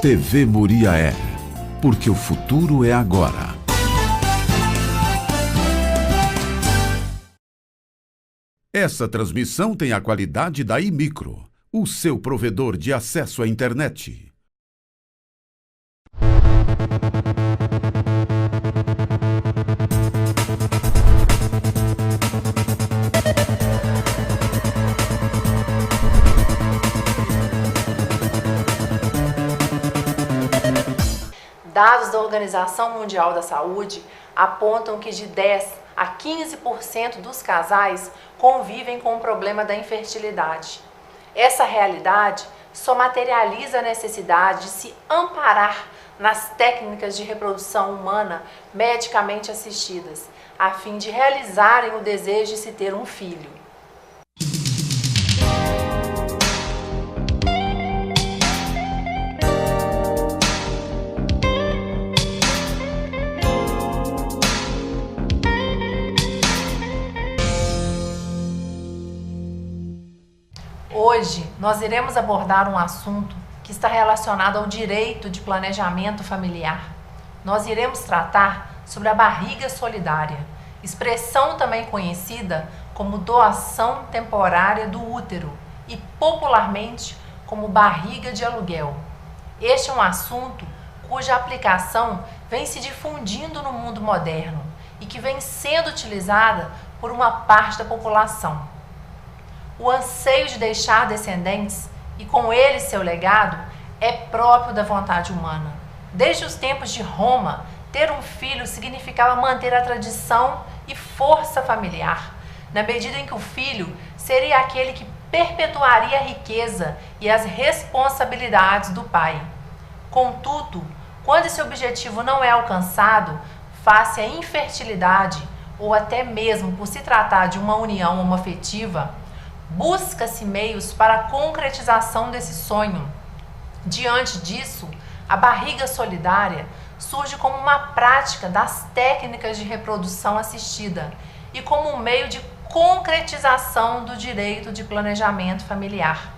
TV Muriaé, porque o futuro é agora. Essa transmissão tem a qualidade da iMicro, o seu provedor de acesso à internet. Dados da Organização Mundial da Saúde apontam que de 10 a 15% dos casais convivem com o problema da infertilidade. Essa realidade só materializa a necessidade de se amparar nas técnicas de reprodução humana medicamente assistidas, a fim de realizarem o desejo de se ter um filho. Hoje, nós iremos abordar um assunto que está relacionado ao direito de planejamento familiar. Nós iremos tratar sobre a barriga solidária, expressão também conhecida como doação temporária do útero e popularmente como barriga de aluguel. Este é um assunto cuja aplicação vem se difundindo no mundo moderno e que vem sendo utilizada por uma parte da população. O anseio de deixar descendentes e com eles seu legado é próprio da vontade humana. Desde os tempos de Roma, ter um filho significava manter a tradição e força familiar, na medida em que o filho seria aquele que perpetuaria a riqueza e as responsabilidades do pai. Contudo, quando esse objetivo não é alcançado, face à infertilidade ou até mesmo por se tratar de uma união homoafetiva, busca-se meios para a concretização desse sonho. Diante disso, a barriga solidária surge como uma prática das técnicas de reprodução assistida e como um meio de concretização do direito de planejamento familiar.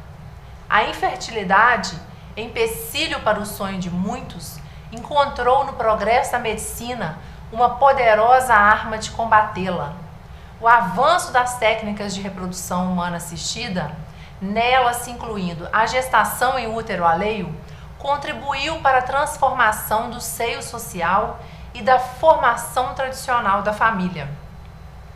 A infertilidade, empecilho para o sonho de muitos, encontrou no progresso da medicina uma poderosa arma de combatê-la. O avanço das técnicas de reprodução humana assistida, nelas se incluindo a gestação em útero alheio, contribuiu para a transformação do seio social e da formação tradicional da família.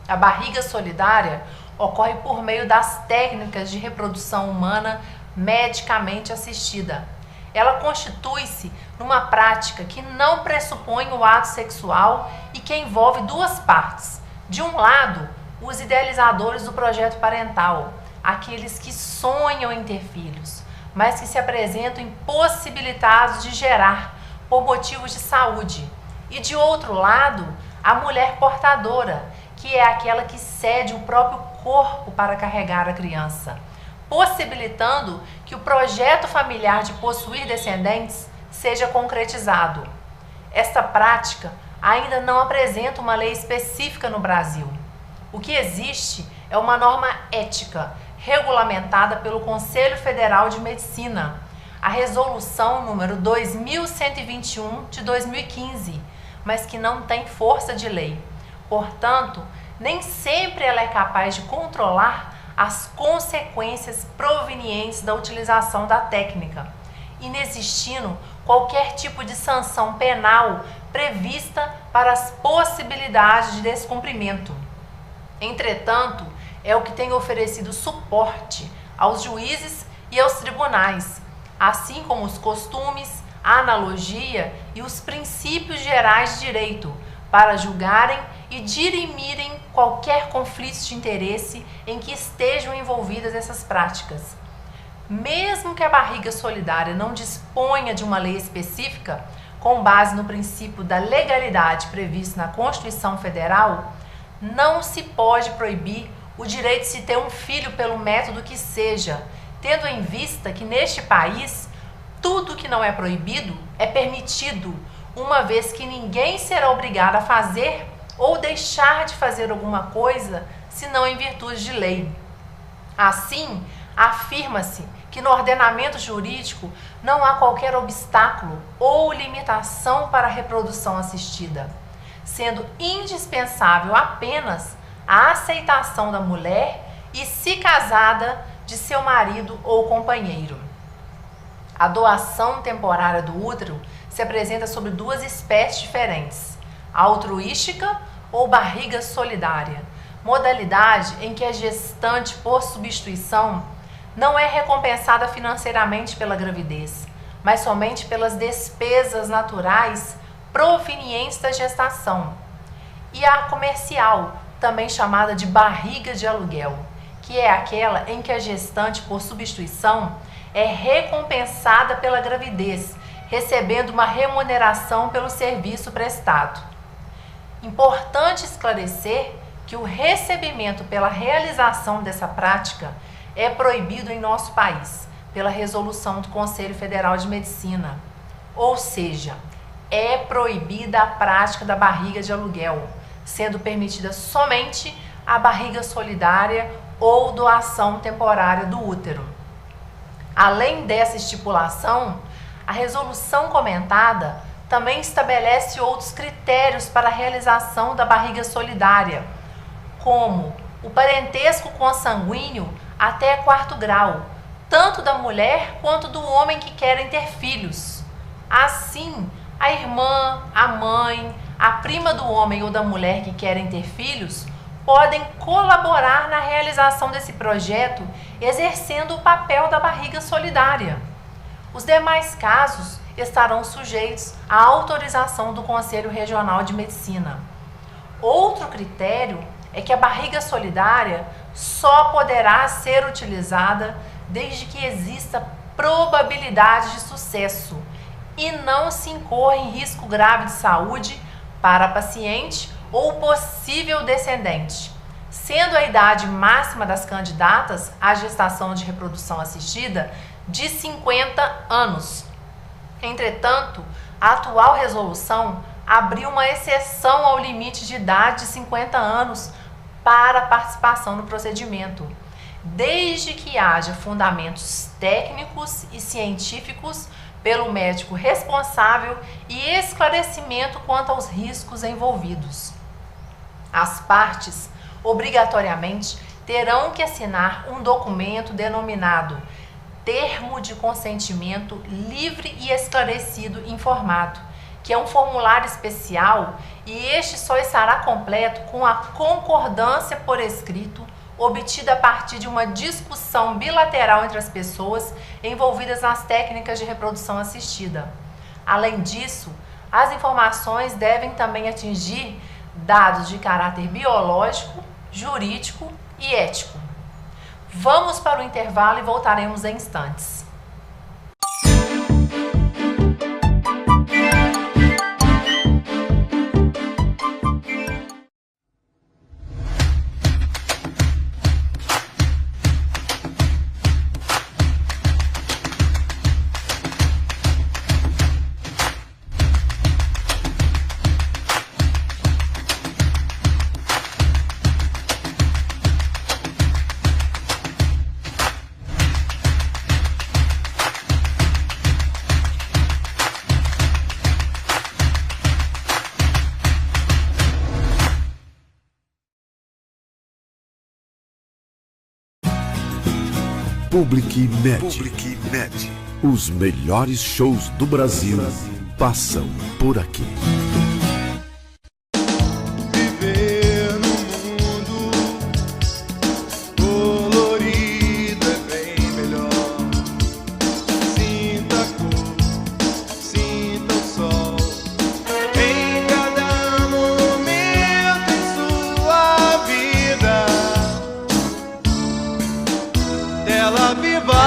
A barriga solidária ocorre por meio das técnicas de reprodução humana medicamente assistida. Ela constitui-se numa prática que não pressupõe o ato sexual e que envolve duas partes. De um lado, os idealizadores do projeto parental, aqueles que sonham em ter filhos, mas que se apresentam impossibilitados de gerar por motivos de saúde. E de outro lado, a mulher portadora, que é aquela que cede o próprio corpo para carregar a criança, possibilitando que o projeto familiar de possuir descendentes seja concretizado. Esta prática ainda não apresenta uma lei específica no Brasil. O que existe é uma norma ética regulamentada pelo Conselho Federal de Medicina, a Resolução número 2121 de 2015, mas que não tem força de lei. Portanto, nem sempre ela é capaz de controlar as consequências provenientes da utilização da técnica, inexistindo qualquer tipo de sanção penal prevista para as possibilidades de descumprimento. Entretanto, é o que tem oferecido suporte aos juízes e aos tribunais, assim como os costumes, a analogia e os princípios gerais de direito, para julgarem e dirimirem qualquer conflito de interesse em que estejam envolvidas essas práticas. Mesmo que a barriga solidária não disponha de uma lei específica, com base no princípio da legalidade previsto na Constituição Federal, não se pode proibir o direito de se ter um filho pelo método que seja, tendo em vista que neste país tudo que não é proibido é permitido, uma vez que ninguém será obrigado a fazer ou deixar de fazer alguma coisa, senão em virtude de lei. Assim, afirma-se que que no ordenamento jurídico não há qualquer obstáculo ou limitação para a reprodução assistida, sendo indispensável apenas a aceitação da mulher e, se casada, de seu marido ou companheiro. A doação temporária do útero se apresenta sob duas espécies diferentes: a altruística ou barriga solidária, modalidade em que a gestante, por substituição, não é recompensada financeiramente pela gravidez, mas somente pelas despesas naturais provenientes da gestação. E a comercial, também chamada de barriga de aluguel, que é aquela em que a gestante, por substituição, é recompensada pela gravidez, recebendo uma remuneração pelo serviço prestado. Importante esclarecer que o recebimento pela realização dessa prática é proibido em nosso país, pela resolução do Conselho Federal de Medicina. Ou seja, é proibida a prática da barriga de aluguel, sendo permitida somente a barriga solidária ou doação temporária do útero. Além dessa estipulação, a resolução comentada também estabelece outros critérios para a realização da barriga solidária, como o parentesco consanguíneo até 4º grau, tanto da mulher quanto do homem que querem ter filhos. Assim, a irmã, a mãe, a prima do homem ou da mulher que querem ter filhos podem colaborar na realização desse projeto, exercendo o papel da barriga solidária. Os demais casos estarão sujeitos à autorização do Conselho Regional de Medicina. Outro critério é que a barriga solidária só poderá ser utilizada desde que exista probabilidade de sucesso e não se incorra em risco grave de saúde para a paciente ou possível descendente, sendo a idade máxima das candidatas à gestação de reprodução assistida de 50 anos. Entretanto, a atual resolução abriu uma exceção ao limite de idade de 50 anos para a participação no procedimento, desde que haja fundamentos técnicos e científicos pelo médico responsável e esclarecimento quanto aos riscos envolvidos. As partes, obrigatoriamente, terão que assinar um documento denominado Termo de Consentimento Livre e Esclarecido Informado, que é um formulário especial, e este só estará completo com a concordância por escrito obtida a partir de uma discussão bilateral entre as pessoas envolvidas nas técnicas de reprodução assistida. Além disso, as informações devem também atingir dados de caráter biológico, jurídico e ético. Vamos para o intervalo e voltaremos em instantes. Public Med. Os melhores shows do Brasil passam por aqui. Viver num mundo colorido é bem melhor. Sinta a cor, sinta o sol. Em cada momento em sua vida, tela viva.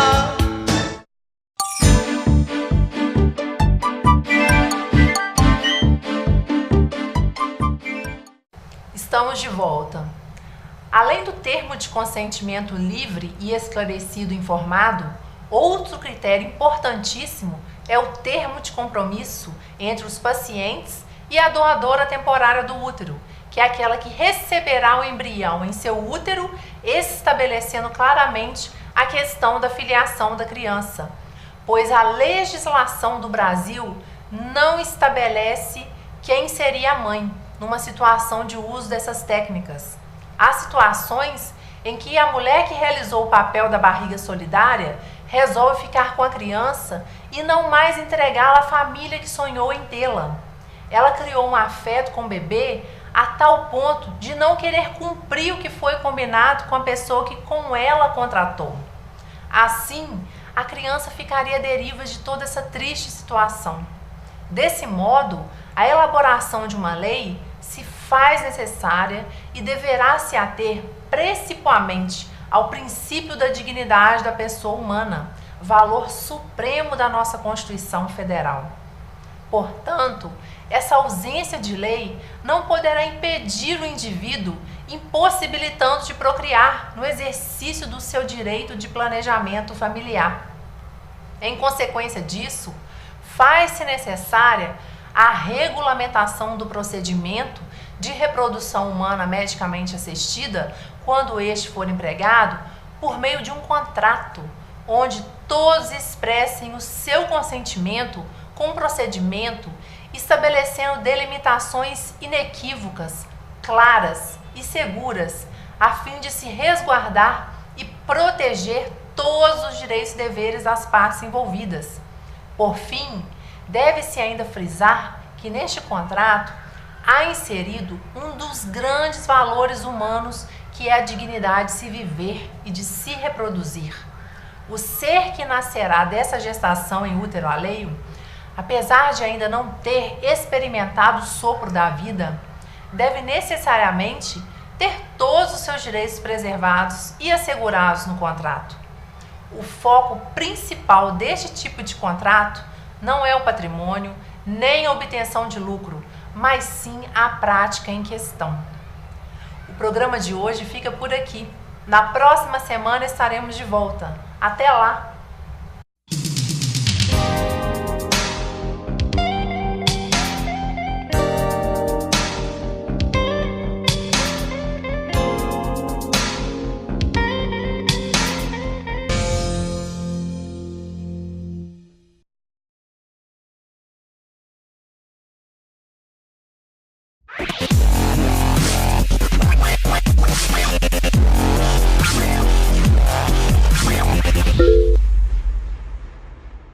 Estamos de volta. Além do termo de consentimento livre e esclarecido informado, outro critério importantíssimo é o termo de compromisso entre os pacientes e a doadora temporária do útero, que é aquela que receberá o embrião em seu útero, estabelecendo claramente a questão da filiação da criança, pois a legislação do Brasil não estabelece quem seria a mãe numa situação de uso dessas técnicas. Há situações em que a mulher que realizou o papel da barriga solidária resolve ficar com a criança e não mais entregá-la à família que sonhou em tê-la. Ela criou um afeto com o bebê a tal ponto de não querer cumprir o que foi combinado com a pessoa que com ela contratou. Assim, a criança ficaria à deriva de toda essa triste situação. Desse modo, a elaboração de uma lei se faz necessária e deverá se ater principalmente ao princípio da dignidade da pessoa humana, valor supremo da nossa Constituição Federal. Portanto, essa ausência de lei não poderá impedir o indivíduo, impossibilitando de procriar no exercício do seu direito de planejamento familiar. Em consequência disso, faz-se necessária a regulamentação do procedimento de reprodução humana medicamente assistida, quando este for empregado, por meio de um contrato, onde todos expressem o seu consentimento com o procedimento, estabelecendo delimitações inequívocas, claras e seguras, a fim de se resguardar e proteger todos os direitos e deveres das partes envolvidas. Por fim, deve-se ainda frisar que neste contrato há inserido um dos grandes valores humanos, que é a dignidade de se viver e de se reproduzir. O ser que nascerá dessa gestação em útero alheio, apesar de ainda não ter experimentado o sopro da vida, deve necessariamente ter todos os seus direitos preservados e assegurados no contrato. O foco principal deste tipo de contrato não é o patrimônio, nem a obtenção de lucro, mas sim a prática em questão. O programa de hoje fica por aqui. Na próxima semana estaremos de volta. Até lá! You